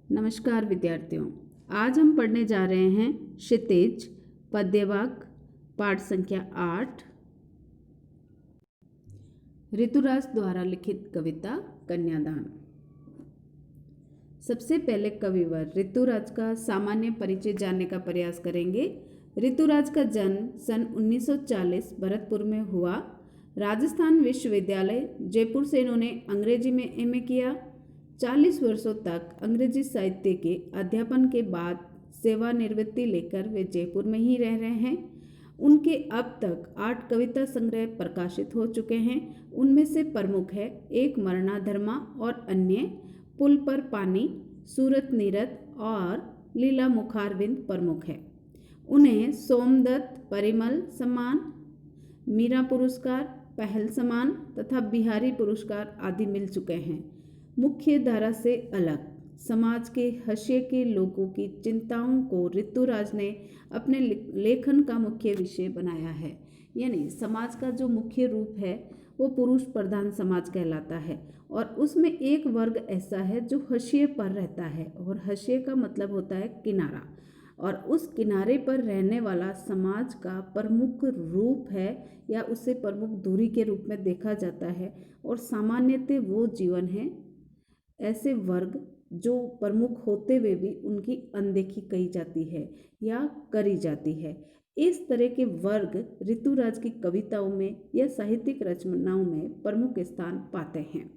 नमस्कार विद्यार्थियों, आज हम पढ़ने जा रहे हैं क्षितिज पद्यवाक्य पाठ संख्या 8 ऋतुराज द्वारा लिखित कविता कन्यादान। सबसे पहले कविवर ऋतुराज का सामान्य परिचय जानने का प्रयास करेंगे। ऋतुराज का जन्म सन 1940 भरतपुर में हुआ। राजस्थान विश्वविद्यालय जयपुर से इन्होंने अंग्रेजी में एमए किया। 40 वर्षों तक अंग्रेजी साहित्य के अध्यापन के बाद सेवानिवृत्ति लेकर वे जयपुर में ही रह रहे हैं। उनके अब तक 8 कविता संग्रह प्रकाशित हो चुके हैं। उनमें से प्रमुख है एक मरणाधर्मा और अन्य, पुल पर पानी, सूरत नीरत और लीला मुखारविंद प्रमुख है। उन्हें सोमदत्त परिमल सम्मान, मीरा पुरस्कार, पहल सम्मान तथा बिहारी पुरस्कार आदि मिल चुके हैं। मुख्य धारा से अलग समाज के हाशिए के लोगों की चिंताओं को ऋतुराज ने अपने लेखन का मुख्य विषय बनाया है। यानी समाज का जो मुख्य रूप है वो पुरुष प्रधान समाज कहलाता है और उसमें एक वर्ग ऐसा है जो हाशिए पर रहता है, और हाशिए का मतलब होता है किनारा, और उस किनारे पर रहने वाला समाज का प्रमुख रूप है या उसे प्रमुख दूरी के रूप में देखा जाता है। और सामान्यतः वो जीवन है ऐसे वर्ग जो प्रमुख होते हुए भी उनकी अनदेखी कही जाती है या करी जाती है। इस तरह के वर्ग ऋतुराज की कविताओं में या साहित्यिक रचनाओं में प्रमुख स्थान पाते हैं।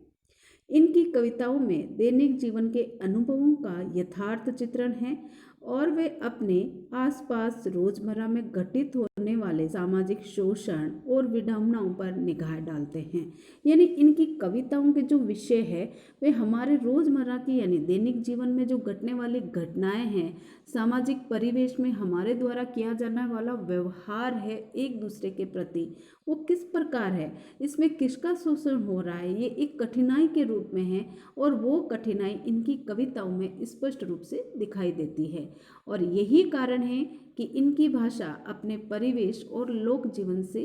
इनकी कविताओं में दैनिक जीवन के अनुभवों का यथार्थ चित्रण है और वे अपने आसपास रोजमर्रा में घटित होने वाले सामाजिक शोषण और विडंबनाओं पर निगाह डालते हैं। यानी इनकी कविताओं के जो विषय है वे हमारे रोजमर्रा की यानी दैनिक जीवन में जो घटने वाली घटनाएं हैं, सामाजिक परिवेश में हमारे द्वारा किया जाने वाला व्यवहार है एक दूसरे के प्रति, वो किस प्रकार है, इसमें किसका शोषण हो रहा है, ये एक कठिनाई के रूप में है और वो कठिनाई इनकी कविताओं में स्पष्ट रूप से दिखाई देती है। और यही कारण है कि इनकी भाषा अपने परिवेश और लोक जीवन से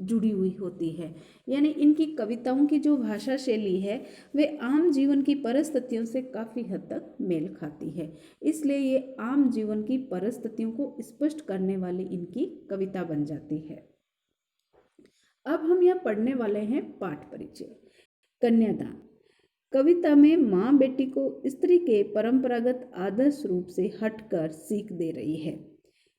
जुड़ी हुई होती है। यानी इनकी कविताओं की जो भाषा शैली है वे आम जीवन की परिस्थितियों से काफ़ी हद तक मेल खाती है, इसलिए ये आम जीवन की परिस्थितियों को स्पष्ट करने वाली इनकी कविता बन जाती है। अब हम यहाँ पढ़ने वाले हैं पाठ परिचय। कन्यादान कविता में माँ बेटी को स्त्री के परंपरागत आदर्श रूप से हटकर सीख दे रही है।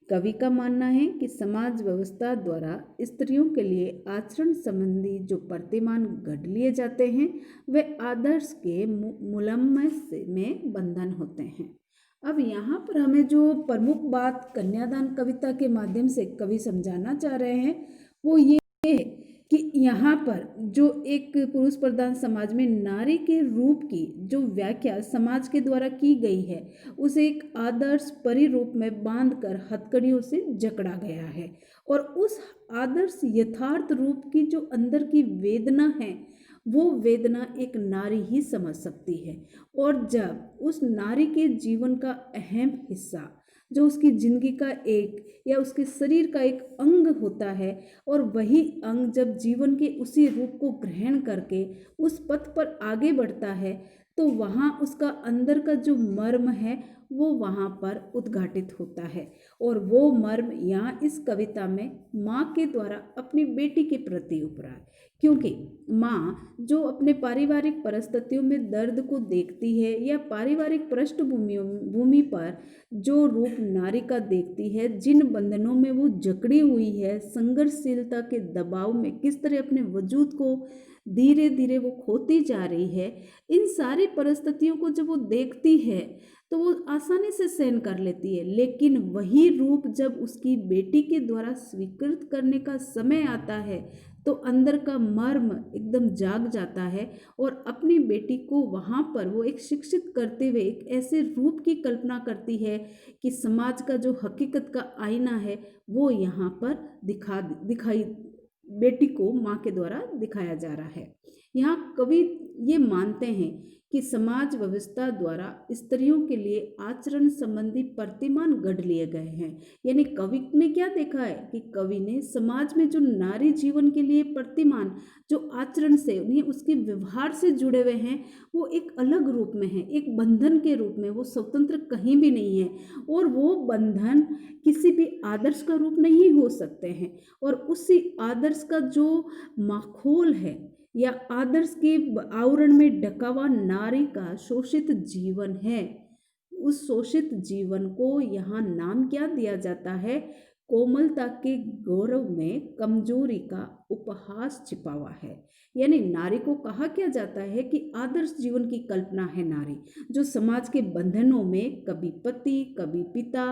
कवि का मानना है कि समाज व्यवस्था द्वारा स्त्रियों के लिए आचरण संबंधी जो प्रतिमान गढ़ लिए जाते हैं वे आदर्श के मुलम्मस में बंधन होते हैं। अब यहाँ पर हमें जो प्रमुख बात कन्यादान कविता के माध्यम से कवि समझाना चाह रहे हैं वो ये है कि यहाँ पर जो एक पुरुष प्रधान समाज में नारी के रूप की जो व्याख्या समाज के द्वारा की गई है उसे एक आदर्श परिरूप में बांधकर हथकड़ियों से जकड़ा गया है, और उस आदर्श यथार्थ रूप की जो अंदर की वेदना है वो वेदना एक नारी ही समझ सकती है। और जब उस नारी के जीवन का अहम हिस्सा जो उसकी जिंदगी का एक या उसके शरीर का एक अंग होता है और वही अंग जब जीवन के उसी रूप को ग्रहण करके उस पथ पर आगे बढ़ता है तो वहाँ उसका अंदर का जो मर्म है वो वहाँ पर उद्घाटित होता है। और वो मर्म यहाँ इस कविता में माँ के द्वारा अपनी बेटी के प्रति उभरा है, क्योंकि माँ जो अपने पारिवारिक परिस्थितियों में दर्द को देखती है या पारिवारिक पृष्ठभूमि पर जो रूप नारी का देखती है, जिन बंधनों में वो जकड़ी हुई है, संघर्षशीलता के दबाव में किस तरह अपने वजूद को धीरे धीरे वो खोती जा रही है, इन सारी परिस्थितियों को जब वो देखती है तो वो आसानी से सहन कर लेती है। लेकिन वही रूप जब उसकी बेटी के द्वारा स्वीकृत करने का समय आता है तो अंदर का मर्म एकदम जाग जाता है और अपनी बेटी को वहाँ पर वो एक शिक्षित करते हुए एक ऐसे रूप की कल्पना करती है कि समाज का जो हकीकत का आईना है वो यहाँ पर दिखाई बेटी को माँ के द्वारा दिखाया जा रहा है। यहाँ कवि ये मानते हैं कि समाज व्यवस्था द्वारा स्त्रियों के लिए आचरण संबंधी प्रतिमान गढ़ लिए गए हैं। यानी कवि ने क्या देखा है कि कवि ने समाज में जो नारी जीवन के लिए प्रतिमान जो आचरण से उन्हें उसके व्यवहार से जुड़े हुए हैं वो एक अलग रूप में है, एक बंधन के रूप में, वो स्वतंत्र कहीं भी नहीं है और वो बंधन किसी भी आदर्श का रूप नहीं हो सकते हैं। और उसी आदर्श का जो माखोल है या आदर्श के आवरण में ढका हुआ नारी का शोषित जीवन है, उस शोषित जीवन को यहाँ नाम क्या दिया जाता है? कोमलता के गौरव में कमजोरी का उपहास छिपा हुआ है। यानी नारी को कहा क्या जाता है कि आदर्श जीवन की कल्पना है नारी, जो समाज के बंधनों में कभी पति, कभी पिता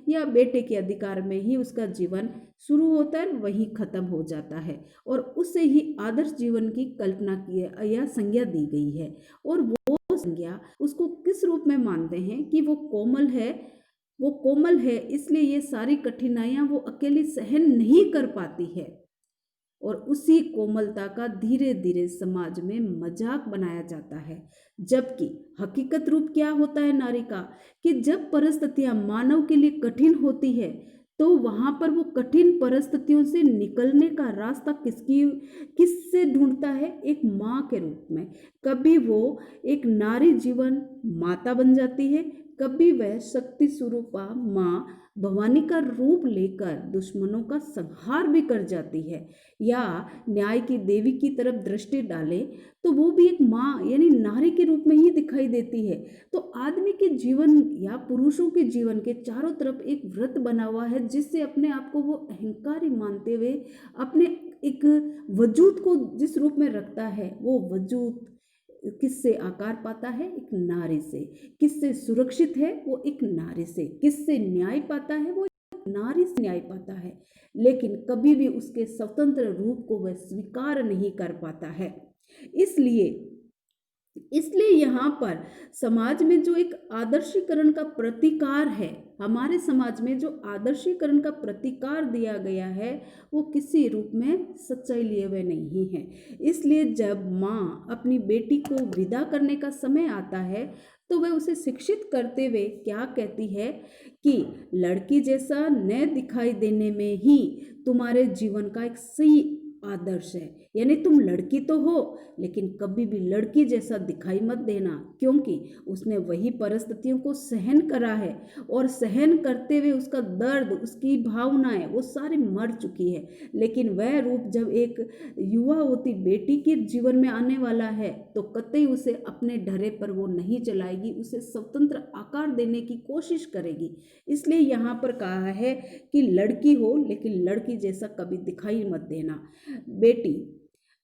या बेटे के अधिकार में ही उसका जीवन शुरू होता है, वहीं खत्म हो जाता है और उसे ही आदर्श जीवन की कल्पना की या संज्ञा दी गई है। और वो संज्ञा उसको किस रूप में मानते हैं कि वो कोमल है, वो कोमल है इसलिए ये सारी कठिनाइयां वो अकेली सहन नहीं कर पाती है। और उसी कोमलता का धीरे धीरे समाज में मजाक बनाया जाता है। जबकि हकीकत रूप क्या होता है नारी का कि जब परिस्थितियां मानव के लिए कठिन होती है तो वहां पर वो कठिन परिस्थितियों से निकलने का रास्ता किससे ढूंढता है? एक माँ के रूप में। कभी वो एक नारी जीवन माता बन जाती है, कभी वह शक्ति स्वरूपा माँ भवानी का रूप लेकर दुश्मनों का संहार भी कर जाती है। या न्याय की देवी की तरफ दृष्टि डाले तो वो भी एक माँ यानी नारी के रूप में ही दिखाई देती है। तो आदमी के जीवन या पुरुषों के जीवन के चारों तरफ एक व्रत बना हुआ है जिससे अपने आप को वो अहंकारी मानते हुए अपने एक वजूद को जिस रूप में रखता है, वो वजूद किससे आकार पाता है? एक नारी से। किससे सुरक्षित है? वो एक नारी से। किससे न्याय पाता है? वो एक नारी से न्याय पाता है। लेकिन कभी भी उसके स्वतंत्र रूप को वह स्वीकार नहीं कर पाता है। इसलिए इसलिए यहाँ पर समाज में जो एक आदर्शीकरण का प्रतिकार है, हमारे समाज में जो आदर्शीकरण का प्रतिकार दिया गया है वो किसी रूप में सच्चाई लिए हुए नहीं है। इसलिए जब माँ अपनी बेटी को विदा करने का समय आता है तो वह उसे शिक्षित करते हुए क्या कहती है कि लड़की जैसा न दिखाई देने में ही तुम्हारे जीवन का एक सही आदर्श है। यानी तुम लड़की तो हो लेकिन कभी भी लड़की जैसा दिखाई मत देना, क्योंकि उसने वही परिस्थितियों को सहन करा है और सहन करते हुए उसका दर्द, उसकी भावनाएं वो सारी मर चुकी है। लेकिन वह रूप जब एक युवा होती बेटी के जीवन में आने वाला है तो कतई उसे अपने ढरे पर वो नहीं चलाएगी, उसे स्वतंत्र आकार देने की कोशिश करेगी। इसलिए यहाँ पर कहा है कि लड़की हो लेकिन लड़की जैसा कभी दिखाई मत देना। बेटी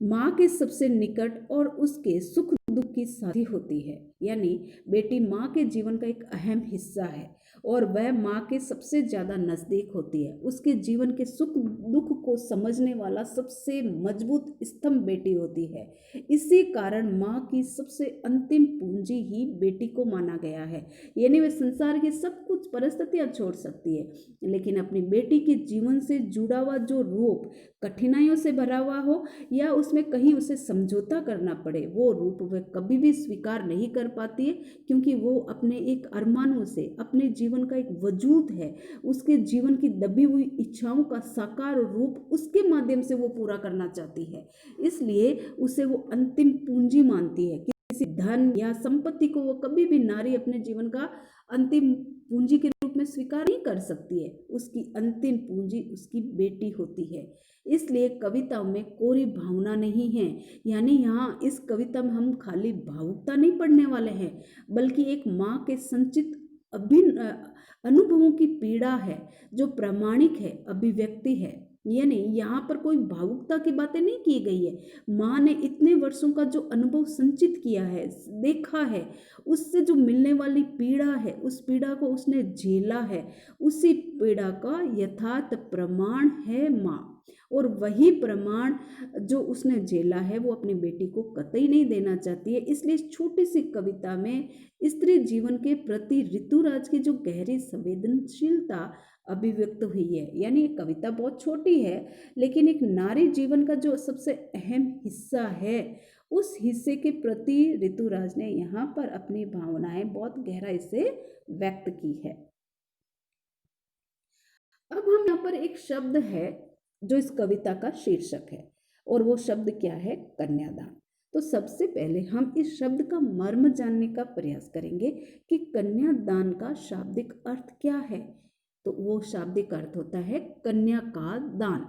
माँ के सबसे निकट और उसके सुख दुख की साथी होती है। यानी बेटी माँ के जीवन का एक अहम हिस्सा है और वह माँ के सबसे ज्यादा नजदीक होती है। उसके जीवन के सुख दुख को समझने वाला सबसे मजबूत स्तंभ बेटी होती है। इसी कारण माँ की सबसे अंतिम पूंजी ही बेटी को माना गया है। यानी वह संसार की सब कुछ परिस्थितियां छोड़ सकती है लेकिन अपनी बेटी के जीवन से जुड़ा हुआ जो रूप कठिनाइयों से भरा हुआ हो या उसमें कहीं उसे समझौता करना पड़े, वो रूप वह कभी भी स्वीकार नहीं कर पाती है, क्योंकि वो अपने एक अरमानों से, अपने जीवन का एक वजूद है, उसके जीवन की दबी हुई इच्छाओं का साकार रूप उसके माध्यम से वो पूरा करना चाहती है। इसलिए उसे वो अंतिम पूंजी मानती है। किसी धन या संपत्ति को वो कभी भी नारी अपने जीवन का अंतिम पूंजी के रूप में स्वीकार नहीं कर सकती है। उसकी अंतिम पूंजी उसकी बेटी होती है। इसलिए कविता में कोई भावना नहीं है। यानी यहाँ इस कविता में हम खाली भावुकता नहीं पढ़ने वाले हैं, बल्कि एक माँ के संचित अभिन्न अनुभवों की पीड़ा है जो प्रामाणिक है, अभिव्यक्ति है। यानी यहाँ पर कोई भावुकता की बातें नहीं की गई है। माँ ने इतने वर्षों का जो अनुभव संचित किया है, देखा है, उससे जो मिलने वाली पीड़ा है, उस पीड़ा को उसने झेला है, उसी पीड़ा का यथार्थ प्रमाण है माँ। और वही प्रमाण जो उसने झेला है वो अपनी बेटी को कतई नहीं देना चाहती है। इसलिए इस छोटी सी कविता में स्त्री जीवन के प्रति ऋतुराज की जो गहरी संवेदनशीलता अभिव्यक्त हुई है। यानी ये कविता बहुत छोटी है लेकिन एक नारी जीवन का जो सबसे अहम हिस्सा है उस हिस्से के प्रति ऋतुराज ने यहाँ पर अपनी भावनाएं बहुत गहराई से व्यक्त की है। अब हम यहाँ पर एक शब्द है जो इस कविता का शीर्षक है, और वो शब्द क्या है? कन्यादान। तो सबसे पहले हम इस शब्द का मर्म जानने का प्रयास करेंगे कि कन्यादान का शाब्दिक अर्थ क्या है। तो वो शाब्दिक अर्थ होता है कन्या का दान।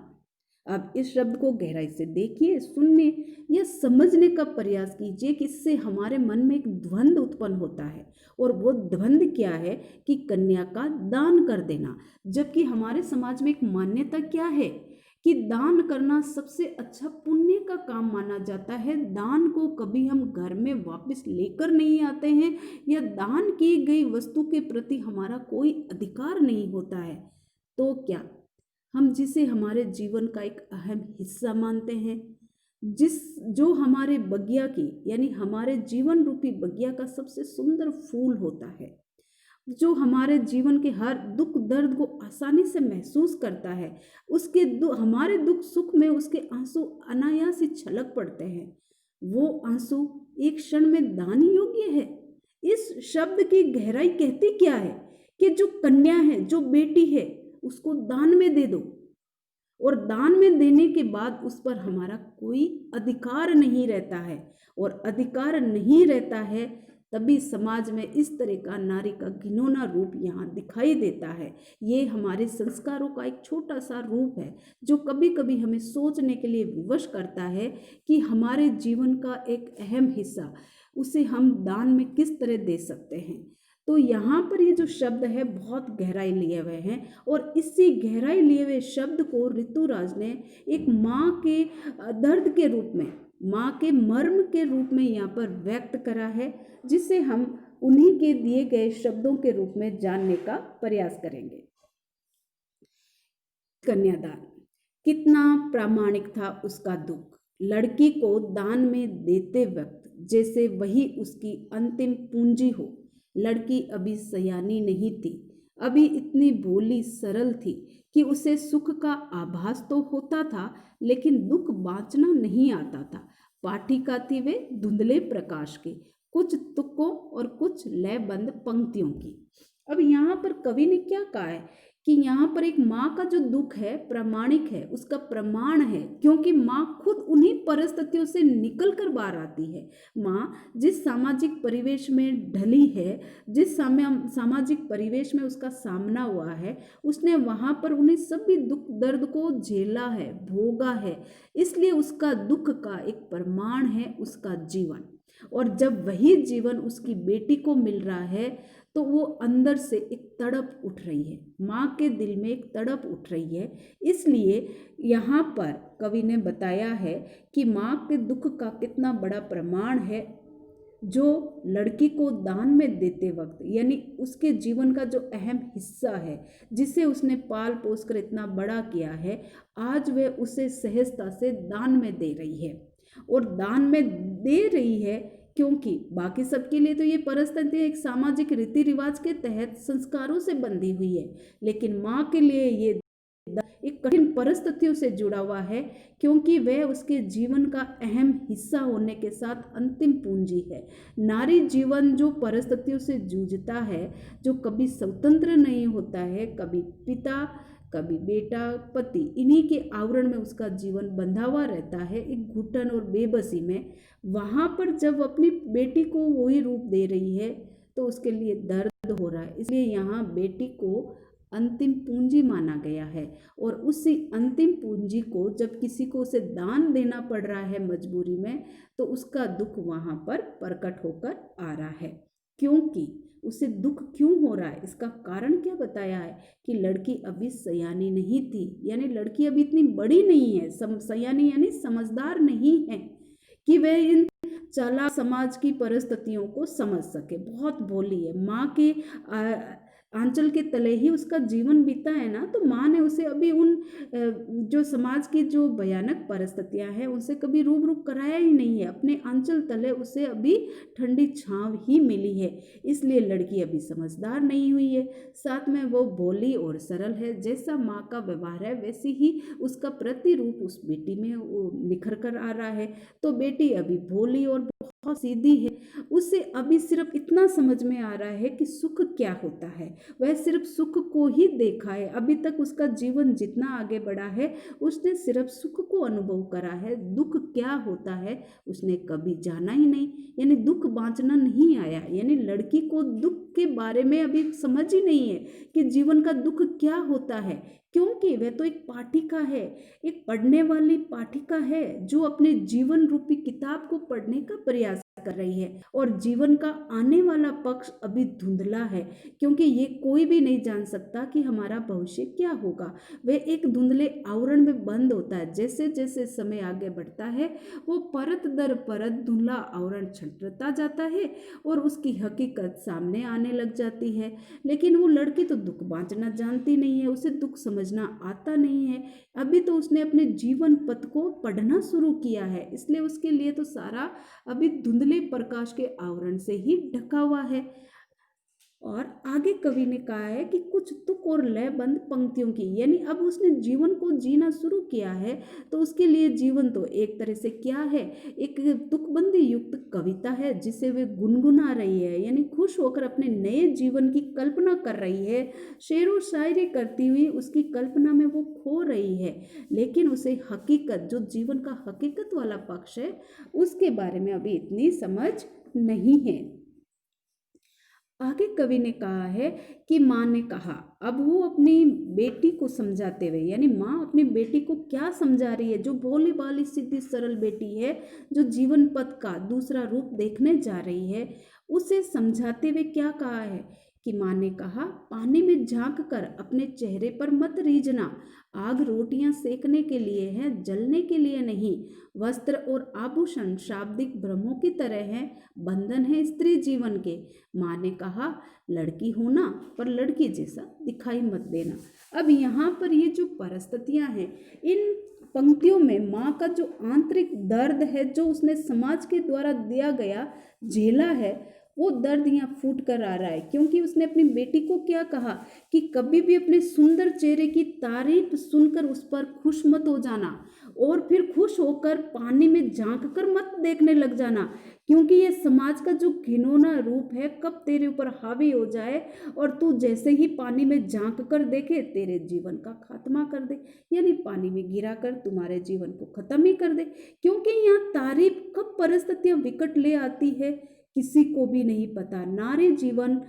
अब इस शब्द को गहराई से देखिए, सुनने या समझने का प्रयास कीजिए कि इससे हमारे मन में एक द्वंद उत्पन्न होता है, और वो द्वंद क्या है कि कन्या का दान कर देना। जबकि हमारे समाज में एक मान्यता क्या है कि दान करना सबसे अच्छा पुण्य का काम माना जाता है। दान को कभी हम घर में वापस लेकर नहीं आते हैं, या दान की गई वस्तु के प्रति हमारा कोई अधिकार नहीं होता है। तो क्या हम जिसे हमारे जीवन का एक अहम हिस्सा मानते हैं, जो हमारे बगिया की यानी हमारे जीवन रूपी बगिया का सबसे सुंदर फूल होता है, जो हमारे जीवन के हर दुख दर्द को आसानी से महसूस करता है, उसके हमारे दुख सुख में उसके आंसू अनायास ही छलक पड़ते हैं, वो आंसू एक क्षण में दान योग्य है। इस शब्द की गहराई कहती क्या है कि जो कन्या है, जो बेटी है, उसको दान में दे दो, और दान में देने के बाद उस पर हमारा कोई अधिकार नहीं रहता है, और अधिकार नहीं रहता है तभी समाज में इस तरह का नारी का घिनौना रूप यहाँ दिखाई देता है। ये हमारे संस्कारों का एक छोटा सा रूप है जो कभी कभी हमें सोचने के लिए विवश करता है कि हमारे जीवन का एक अहम हिस्सा उसे हम दान में किस तरह दे सकते हैं। तो यहाँ पर ये जो शब्द है बहुत गहराई लिए हुए हैं, और इसी गहराई लिए हुए शब्द को ऋतुराज ने एक माँ के दर्द के रूप में, माँ के मर्म के रूप में यहाँ पर व्यक्त करा है, जिसे हम उन्हीं के दिए गए शब्दों के रूप में जानने का प्रयास करेंगे। कन्यादान, कितना प्रामाणिक था उसका दुख। लड़की को दान में देते वक्त जैसे वही उसकी अंतिम पूंजी हो। लड़की अभी सयानी नहीं थी, अभी इतनी भोली सरल थी कि उसे सुख का आभास तो होता था, लेकिन दुख बाँचना नहीं आता था। पाठिका थी वे धुंधले प्रकाश की, कुछ तुकों और कुछ लयबंद पंक्तियों की। अब यहाँ पर कवि ने क्या कहा है कि यहाँ पर एक माँ का जो दुख है प्रामाणिक है, उसका प्रमाण है, क्योंकि माँ खुद उन्हीं परिस्थितियों से निकल कर बाहर आती है। माँ जिस सामाजिक परिवेश में ढली है, जिस सामाजिक परिवेश में उसका सामना हुआ है, उसने वहाँ पर उन्हें सभी दुख दर्द को झेला है, भोगा है, इसलिए उसका दुख का एक प्रमाण है उसका जीवन। और जब वही जीवन उसकी बेटी को मिल रहा है तो वो अंदर से एक तड़प उठ रही है, माँ के दिल में एक तड़प उठ रही है। इसलिए यहाँ पर कवि ने बताया है कि माँ के दुख का कितना बड़ा प्रमाण है, जो लड़की को दान में देते वक्त यानी उसके जीवन का जो अहम हिस्सा है, जिसे उसने पाल पोस कर इतना बड़ा किया है, आज वह उसे सहजता से दान में दे रही है। और दान में दे रही है क्योंकि बाकी सबके लिए तो ये परिस्थिति एक सामाजिक रीति रिवाज के तहत संस्कारों से बंधी हुई है, लेकिन माँ के लिए ये एक कठिन परिस्थितियों से जुड़ा हुआ है, क्योंकि वह उसके जीवन का अहम हिस्सा होने के साथ अंतिम पूंजी है। नारी जीवन जो परिस्थितियों से जूझता है, जो कभी स्वतंत्र नहीं होता है, कभी पिता, कभी बेटा, पति, इन्हीं के आवरण में उसका जीवन बंधा हुआ रहता है, एक घुटन और बेबसी में। वहाँ पर जब अपनी बेटी को वही रूप दे रही है तो उसके लिए दर्द हो रहा है। इसलिए यहाँ बेटी को अंतिम पूंजी माना गया है, और उसी अंतिम पूंजी को जब किसी को उसे दान देना पड़ रहा है मजबूरी में, तो उसका दुख वहाँ पर प्रकट होकर आ रहा है। क्योंकि उसे दुख क्यों हो रहा है, इसका कारण क्या बताया है कि लड़की अभी सयानी नहीं थी, यानी लड़की अभी इतनी बड़ी नहीं है, सयानी यानी समझदार नहीं है कि वह इन चालाक समाज की परिस्थितियों को समझ सके। बहुत भोली है, माँ के आंचल के तले ही उसका जीवन बीता है ना, तो माँ ने उसे अभी उन जो समाज की जो भयानक परिस्थितियां हैं उनसे कभी रूबरू कराया ही नहीं है। अपने आंचल तले उसे अभी ठंडी छांव ही मिली है, इसलिए लड़की अभी समझदार नहीं हुई है। साथ में वो भोली और सरल है। जैसा माँ का व्यवहार है वैसी ही उसका प्रतिरूप उस बेटी में निखर कर आ रहा है। तो बेटी अभी भोली और बहुत सीधी है। उसे अभी सिर्फ इतना समझ में आ रहा है कि सुख क्या होता है। वह सिर्फ सुख को ही देखा है। अभी तक उसका जीवन जितना आगे बढ़ा है उसने सिर्फ सुख को अनुभव करा है। दुख क्या होता है उसने कभी जाना ही नहीं, यानी दुख बांचना नहीं आया। यानी लड़की को दुख के बारे में अभी समझ ही नहीं है कि जीवन का दुख क्या होता है, क्योंकि वह तो एक पाठिका है, एक पढ़ने वाली पाठिका है जो अपने जीवन रूपी किताब को पढ़ने का प्रयास कर रही है। और जीवन का आने वाला पक्ष अभी धुंधला है, क्योंकि ये कोई भी नहीं जान सकता कि हमारा भविष्य क्या होगा। वह एक धुंधले आवरण में बंद होता है। जैसे जैसे समय आगे बढ़ता है वो परत दर परत धुंधला आवरण छंटता जाता है और उसकी हकीकत सामने आने लग जाती है। लेकिन वो लड़की तो दुख बांटना जानती नहीं है, उसे दुख समझना आता नहीं है। अभी तो उसने अपने जीवन पथ को पढ़ना शुरू किया है, इसलिए उसके लिए तो सारा अभी धुंधले प्रकाश के आवरण से ही ढका हुआ है। और आगे कवि ने कहा है कि कुछ तुक और लयबंद पंक्तियों की, यानी अब उसने जीवन को जीना शुरू किया है तो उसके लिए जीवन तो एक तरह से क्या है, एक तुकबंदी युक्त कविता है जिसे वे गुनगुना रही है, यानी खुश होकर अपने नए जीवन की कल्पना कर रही है। शेर व शायरी करती हुई उसकी कल्पना में वो खो रही है, लेकिन उसे हकीकत, जो जीवन का हकीकत वाला पक्ष है, उसके बारे में अभी इतनी समझ नहीं है। आगे कवि ने कहा है कि माँ ने कहा, अब वो अपनी बेटी को समझाते हुए, यानी माँ अपनी बेटी को क्या समझा रही है, जो भोली भाली सीधी सरल बेटी है, जो जीवन पथ का दूसरा रूप देखने जा रही है, उसे समझाते हुए क्या कहा है कि माँ ने कहा, पानी में झांक कर अपने चेहरे पर मत रीझना। आग रोटियां सेकने के लिए है, जलने के लिए नहीं। वस्त्र और आभूषण शाब्दिक भ्रमों की तरह हैं, बंधन है स्त्री जीवन के। माँ ने कहा, लड़की होना पर लड़की जैसा दिखाई मत देना। अब यहाँ पर ये जो परिस्थितियाँ हैं, इन पंक्तियों में माँ का जो आंतरिक दर्द है, जो उसने समाज के द्वारा दिया गया झेला है, वो दर्द यहाँ फूट कर आ रहा है। क्योंकि उसने अपनी बेटी को क्या कहा कि कभी भी अपने सुंदर चेहरे की तारीफ सुनकर उस पर खुश मत हो जाना, और फिर खुश होकर पानी में झांक कर मत देखने लग जाना, क्योंकि ये समाज का जो घिनौना रूप है कब तेरे ऊपर हावी हो जाए और तू जैसे ही पानी में झांक कर देखे तेरे जीवन का खात्मा कर दे, यानी पानी में गिरा कर तुम्हारे जीवन को खत्म ही कर दे। क्योंकि यहाँ तारीफ कब परिस्थितियां विकट ले आती है किसी को भी नहीं पता। नारी जीवन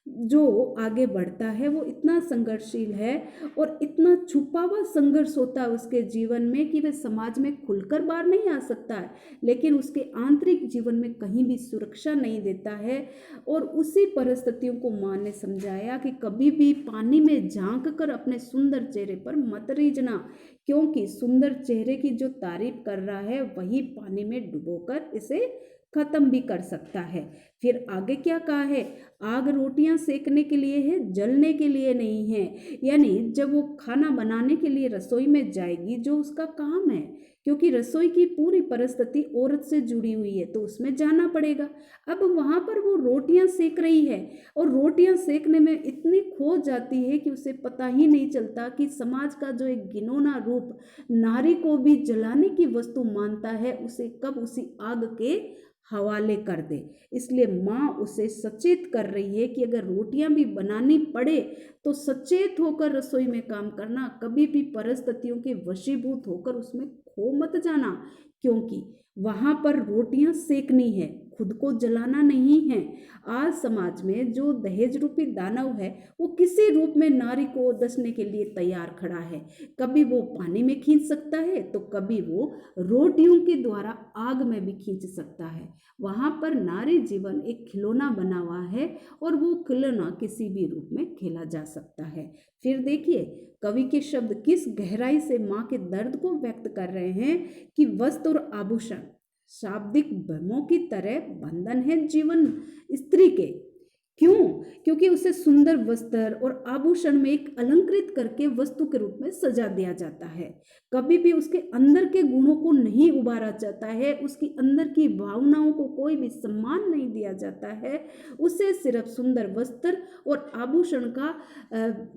जो आगे बढ़ता है वो इतना संघर्षशील है और इतना छुपा हुआ संघर्ष होता है उसके जीवन में कि वह समाज में खुलकर बाहर नहीं आ सकता है, लेकिन उसके आंतरिक जीवन में कहीं भी सुरक्षा नहीं देता है। और उसी परिस्थितियों को माँ ने समझाया कि कभी भी पानी में झांक कर अपने सुंदर चेहरे पर मत रीझना, क्योंकि सुंदर चेहरे की जो तारीफ कर रहा है वही पानी में डुबोकर इसे खत्म भी कर सकता है। फिर आगे क्या कहा है, आग रोटियां सेकने के लिए है, जलने के लिए नहीं है। यानी जब वो खाना बनाने के लिए रसोई में जाएगी, जो उसका काम है, क्योंकि रसोई की पूरी परिस्थिति औरत से जुड़ी हुई है तो उसमें जाना पड़ेगा। अब वहां पर वो रोटियां सेक रही है और रोटियां सेकने में इतनी खो जाती है कि उसे पता ही नहीं चलता कि समाज का जो एक घिनौना रूप नारी को भी जलाने की वस्तु मानता है, उसे कब उसी आग के हवाले कर दे। इसलिए माँ उसे सचेत कर रही है कि अगर रोटियां भी बनानी पड़े तो सचेत होकर रसोई में काम करना, कभी भी परिस्थितियों के वशीभूत होकर उसमें खो मत जाना, क्योंकि वहां पर रोटियां सेकनी है, खुद को जलाना नहीं है। आज समाज में जो दहेज रूपी दानव है वो किसी रूप में नारी को दसने के लिए तैयार खड़ा है। कभी वो पानी में खींच सकता है तो कभी वो रोटियों के द्वारा आग में भी खींच सकता है। वहां पर नारी जीवन एक खिलौना बना हुआ है और वो खिलौना किसी भी रूप में खेला जा सकता है। फिर देखिए कवि के शब्द किस गहराई से माँ के दर्द को व्यक्त कर रहे हैं कि वस्त्र और आभूषण शाब्दिक भ्रमों की तरह बंधन है जीवन स्त्री के, क्यों? क्योंकि उसे सुंदर वस्त्र और आभूषण में एक अलंकृत करके वस्तु के रूप में सजा दिया जाता है। कभी भी उसके अंदर के गुणों को नहीं उभारा जाता है, उसकी अंदर की भावनाओं को कोई भी सम्मान नहीं दिया जाता है। उसे सिर्फ सुंदर वस्त्र और आभूषण का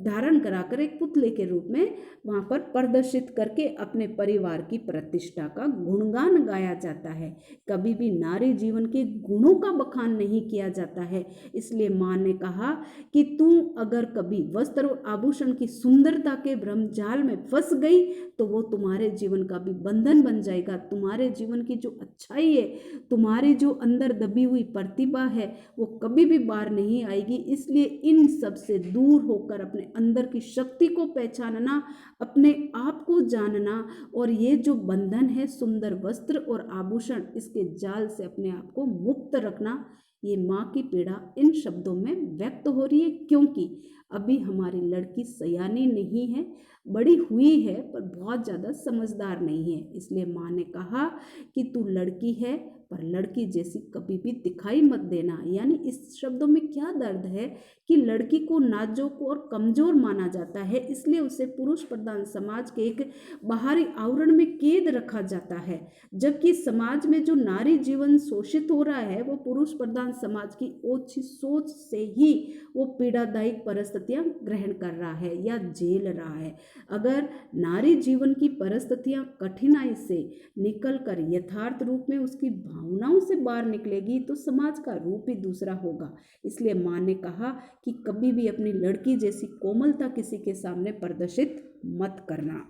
धारण कराकर एक पुतले के रूप में वहाँ पर प्रदर्शित करके अपने परिवार की प्रतिष्ठा का गुणगान गाया जाता है। कभी भी नारी जीवन के गुणों का बखान नहीं किया जाता है। इसलिए माँ ने कहा कि तू अगर कभी वस्त्र और आभूषण की सुंदरता के भ्रमजाल में फंस गई तो वो तुम्हारे जीवन का भी बंधन बन जाएगा। तुम्हारे जीवन की जो अच्छाई है, तुम्हारी जो अंदर दबी हुई प्रतिभा है, वो कभी भी बाहर नहीं आएगी। इसलिए इन सब से दूर होकर अपने अंदर की शक्ति को पहचानना, अपने आप को जानना और ये जो बंधन है सुंदर वस्त्र और आभूषण, इसके जाल से अपने आप को मुक्त रखना, ये माँ की पीड़ा इन शब्दों में व्यक्त हो रही है। क्योंकि अभी हमारी लड़की सयानी नहीं है, बड़ी हुई है पर बहुत ज़्यादा समझदार नहीं है। इसलिए माँ ने कहा कि तू लड़की है पर लड़की जैसी कभी भी दिखाई मत देना। यानी इस शब्दों में क्या दर्द है कि लड़की को नाजुक और कमज़ोर माना जाता है, इसलिए उसे पुरुष प्रधान समाज के एक बाहरी आवरण में कैद रखा जाता है। जबकि समाज में जो नारी जीवन शोषित हो रहा है वो पुरुष प्रधान समाज की ओछी सोच से ही वो पीड़ादायक परिस्थितियां ग्रहण कर रहा है या झेल रहा है। अगर नारी जीवन की परिस्थितियां कठिनाई से निकलकर यथार्थ रूप में उसकी भावनाओं से बाहर निकलेगी तो समाज का रूप ही दूसरा होगा। इसलिए माँ ने कहा कि कभी भी अपनी लड़की जैसी कोमलता किसी के सामने प्रदर्शित मत करना।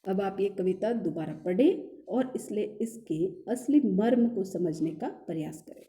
अब आप ये कविता दोबारा पढ़ें और इसलिए इसके असली मर्म को समझने का प्रयास करें।